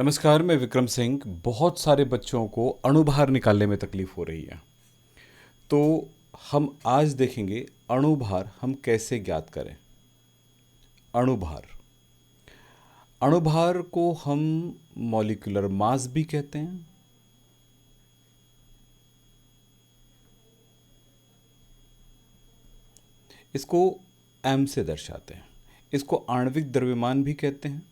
नमस्कार, मैं विक्रम सिंह। बहुत सारे बच्चों को अणुभार निकालने में तकलीफ हो रही है। तो हम आज देखेंगे अणुभार हम कैसे ज्ञात करें। अणुभार अणुभार को हम मॉलिक्यूलर मास भी कहते हैं। इसको एम से दर्शाते हैं। इसको आणविक द्रव्यमान भी कहते हैं।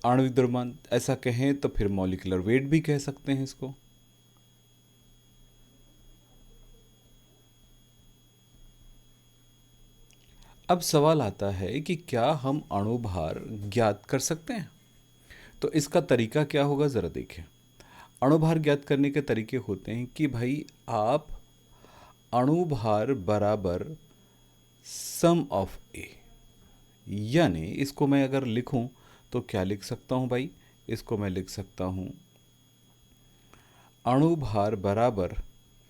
आणविक द्रव्यमान ऐसा कहें तो फिर मॉलिक्यूलर वेट भी कह सकते हैं इसको। अब सवाल आता है कि क्या हम अणुभार ज्ञात कर सकते हैं। तो इसका तरीका क्या होगा, ज़रा देखें। अणुभार ज्ञात करने के तरीके होते हैं कि भाई आप अणुभार बराबर सम ऑफ ए, यानी इसको मैं अगर लिखूं तो क्या लिख सकता हूं भाई। इसको मैं लिख सकता हूं अणुभार बराबर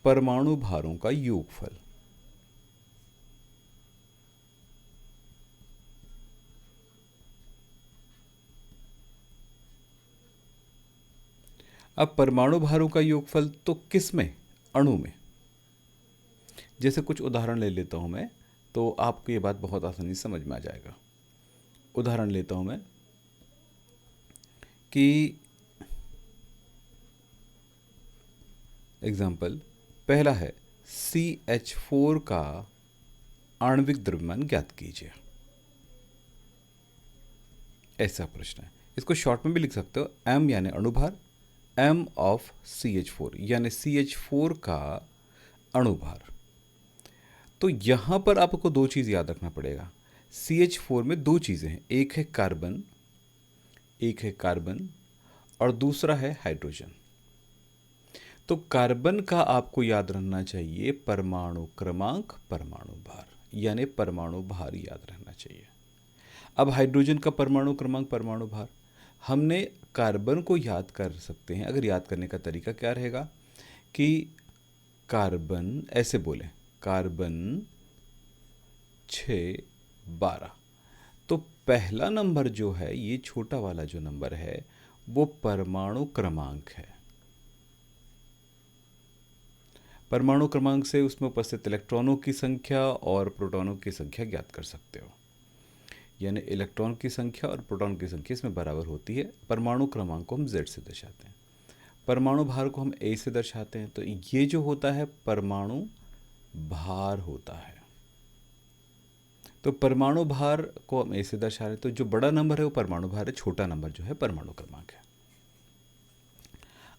परमाणु भारों का योगफल। अब परमाणु भारों का योगफल तो किस में, अणु में। जैसे कुछ उदाहरण ले लेता हूं मैं, तो आपको ये बात बहुत आसानी से समझ में आ जाएगा। उदाहरण लेता हूं मैं कि एग्जाम्पल पहला है CH4 का आणविक द्रव्यमान ज्ञात कीजिए। ऐसा प्रश्न है। इसको शॉर्ट में भी लिख सकते हो, m यानी अणुभार, m ऑफ CH4 यानी CH4 का अणुभार। तो यहां पर आपको दो चीज़ याद रखना पड़ेगा। CH4 में दो चीज़ें हैं, एक है कार्बन और दूसरा है हाइड्रोजन। तो कार्बन का आपको याद रखना चाहिए परमाणु क्रमांक परमाणु भार, यानी परमाणु भार याद रहना चाहिए। अब हाइड्रोजन का परमाणु क्रमांक परमाणु भार हमने कार्बन को याद कर सकते हैं। अगर याद करने का तरीका क्या रहेगा कि कार्बन ऐसे बोलें, कार्बन 612। तो पहला नंबर जो है, ये छोटा वाला जो नंबर है, वो परमाणु क्रमांक है। परमाणु क्रमांक से उसमें उपस्थित इलेक्ट्रॉनों की संख्या और प्रोटॉनों की संख्या ज्ञात कर सकते हो। यानी इलेक्ट्रॉन की संख्या और प्रोटॉन की संख्या इसमें बराबर होती है। परमाणु क्रमांक को हम Z से दर्शाते हैं, परमाणु भार को हम A से दर्शाते हैं। तो ये जो होता है परमाणु भार होता है। तो परमाणु भार को हम A से दर्शा रहे हैं, तो जो बड़ा नंबर है वो परमाणु भार है, छोटा नंबर जो है परमाणु क्रमांक है।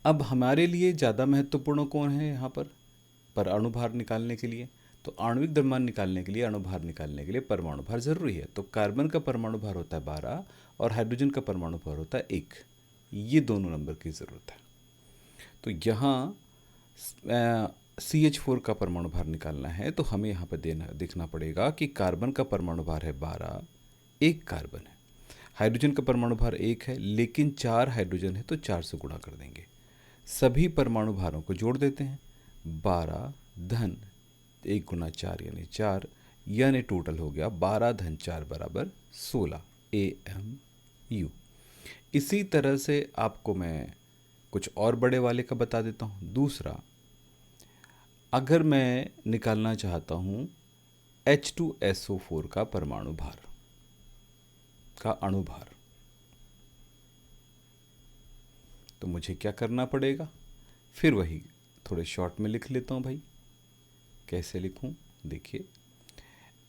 अब हमारे लिए ज़्यादा महत्वपूर्ण कौन है यहाँ पर अणुभार निकालने के लिए। तो आणविक द्रव्यमान निकालने के लिए, अणुभार निकालने के लिए परमाणु भार जरूरी है। तो कार्बन का परमाणु भार होता है 12 और हाइड्रोजन का परमाणु भार होता है 1। ये दोनों नंबर की ज़रूरत है। तो यहाँ CH4 का परमाणु भार निकालना है, तो हमें यहाँ पर देखना पड़ेगा कि कार्बन का परमाणु भार है 12, एक कार्बन है। हाइड्रोजन का परमाणु भार 1 है, लेकिन 4 हाइड्रोजन है, तो 4 से गुणा कर देंगे। सभी परमाणु भारों को जोड़ देते हैं, 12 धन 1 गुना 4 यानी 4, यानी टोटल हो गया 12 धन 4 बराबर 16 AMU। इसी तरह से आपको मैं कुछ और बड़े वाले का बता देता हूँ। दूसरा, अगर मैं निकालना चाहता हूँ H2SO4 का परमाणु भार का अणुभार, तो मुझे क्या करना पड़ेगा। फिर वही थोड़े शॉर्ट में लिख लेता हूँ भाई। कैसे लिखूँ, देखिए,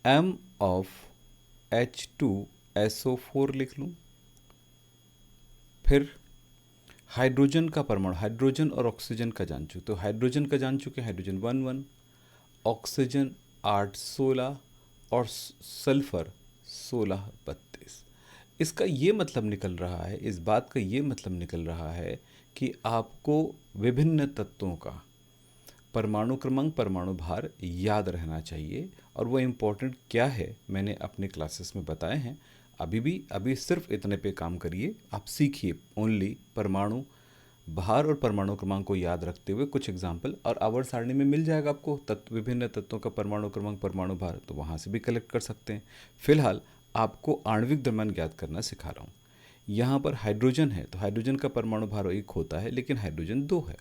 m ऑफ H2SO4 लिख लूँ। फिर हाइड्रोजन का परमाणु, हाइड्रोजन और ऑक्सीजन का जान चुके, तो हाइड्रोजन का जान चुके, हाइड्रोजन 11, ऑक्सीजन 8 16 और सल्फर 16 32। इसका ये मतलब निकल रहा है, इस बात का ये मतलब निकल रहा है कि आपको विभिन्न तत्वों का परमाणु क्रमांक परमाणु भार याद रहना चाहिए। और वो इम्पोर्टेंट क्या है मैंने अपने क्लासेस में बताए हैं। अभी सिर्फ इतने पे काम करिए, आप सीखिए ओनली परमाणु भार और परमाणु क्रमांक को याद रखते हुए कुछ एग्जाम्पल, और आवर्त सारणी में मिल जाएगा आपको विभिन्न तत्वों का परमाणु क्रमांक, परमाणु भार, तो वहाँ से भी कलेक्ट कर सकते हैं। फिलहाल आपको आणविक द्रव्यमान ज्ञात करना सिखा रहा हूँ। यहाँ पर हाइड्रोजन है तो हाइड्रोजन का परमाणु भार 1 होता है, लेकिन हाइड्रोजन 2 है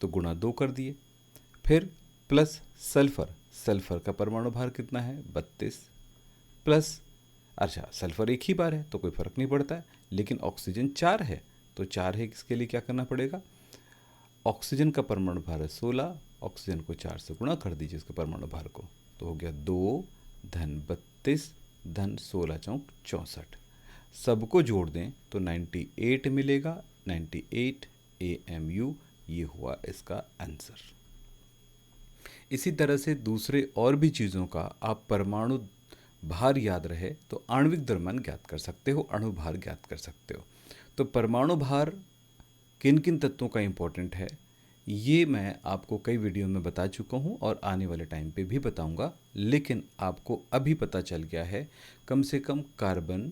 तो गुणा 2 कर दिए। फिर प्लस सल्फर, सल्फर का परमाणु भार कितना है 32, प्लस अच्छा सल्फर एक ही बार है तो कोई फर्क नहीं पड़ता है, लेकिन ऑक्सीजन 4 है तो 4 है, इसके लिए क्या करना पड़ेगा, ऑक्सीजन का परमाणु भार है 16, ऑक्सीजन को 4 से गुणा कर दीजिए इसके परमाणु भार को, तो हो गया 2 धन 32 धन 16 चौक 64, सबको जोड़ दें तो 98 मिलेगा, 98 AMU, ये हुआ इसका आंसर। इसी तरह से दूसरे और भी चीज़ों का आप परमाणु भार याद रहे तो आणविक द्रव्यमान ज्ञात कर सकते हो, अणु भार ज्ञात कर सकते हो। तो परमाणु भार किन किन तत्वों का इम्पोर्टेंट है ये मैं आपको कई वीडियो में बता चुका हूँ और आने वाले टाइम पे भी बताऊँगा, लेकिन आपको अभी पता चल गया है कम से कम कार्बन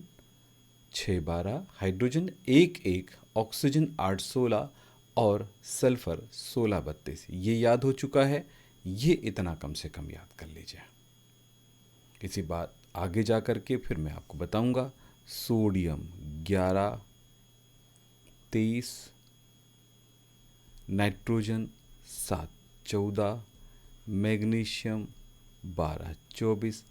612, हाइड्रोजन 11, ऑक्सीजन 816 और सल्फर 1632, ये याद हो चुका है। ये इतना कम से कम याद कर लीजिए। इसी बात आगे जा कर के फिर मैं आपको बताऊंगा। सोडियम 11, 23, नाइट्रोजन 7, 14, मैग्नीशियम 12, 24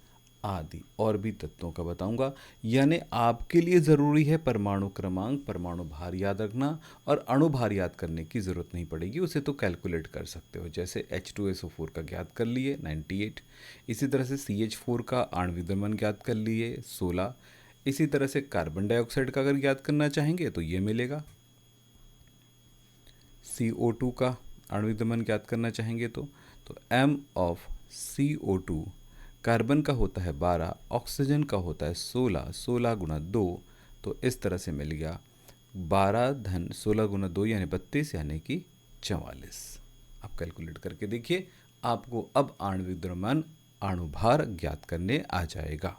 आदि और भी तत्वों का बताऊंगा। यानी आपके लिए ज़रूरी है परमाणु क्रमांक, परमाणु भार याद रखना, और अणु भार याद करने की ज़रूरत नहीं पड़ेगी, उसे तो कैलकुलेट कर सकते हो। जैसे H2SO4 का ज्ञात कर लिए 98, इसी तरह से CH4 का आणविक द्रव्यमान ज्ञात कर लिए 16, इसी तरह से कार्बन डाइऑक्साइड का अगर याद करना चाहेंगे तो ये मिलेगा। CO2 का आणविक द्रव्यमान ज्ञात करना चाहेंगे तो M ऑफ CO2, कार्बन का होता है 12, ऑक्सीजन का होता है 16, 16 गुना 2, तो इस तरह से मिल गया 12 धन 16 गुना 2 यानी 32 यानी कि 44। आप कैलकुलेट करके देखिए, आपको अब आणविक द्रव्यमान, अणु भार ज्ञात करने आ जाएगा।